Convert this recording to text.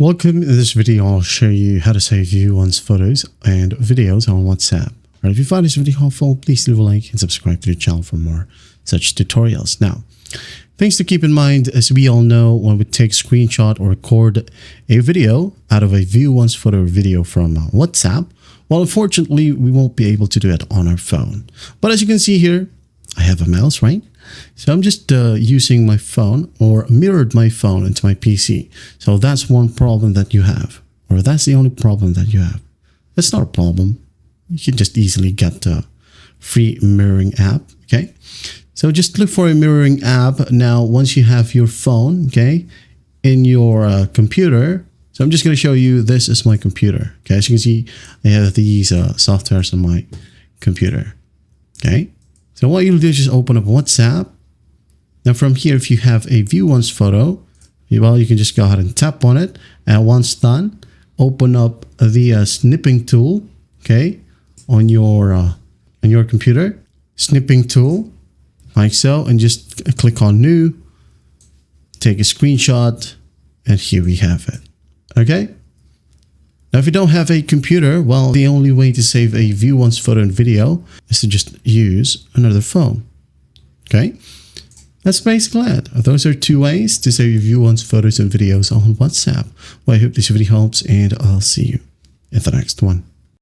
Welcome. In this video, I'll show you how to save ViewOne's photos and videos on WhatsApp. If you find this video helpful, please leave a like and subscribe to the channel for more such tutorials. Now, things to keep in mind, as we all know, when we take screenshot or record a video out of a ViewOne's photo or video from WhatsApp, well, unfortunately, we won't be able to do it on our phone. But as you can see here, I have a mouse, right? So I'm just using my phone or mirrored my phone into my PC. So that's one problem that you have, or that's the only problem that you have. That's not a problem. You can just easily get the free mirroring app, okay? So just look for a mirroring app. Now, once you have your phone, okay, in your computer, so I'm just going to show you, this is my computer, okay? As you can see, I have these softwares on my computer, okay? So what you'll do is just open up WhatsApp. Now from here, if you have a ViewOne's photo, well, you can just go ahead and tap on it. And once done, open up the snipping tool, okay, on your computer. Snipping tool, like so, and just click on New. Take a screenshot, and here we have it. Okay. Now, if you don't have a computer, well, the only way to save a ViewOne's photo and video is to just use another phone. Okay, that's basically it. Those are two ways to save your ViewOne's photos and videos on WhatsApp. Well, I hope this video helps, and I'll see you in the next one.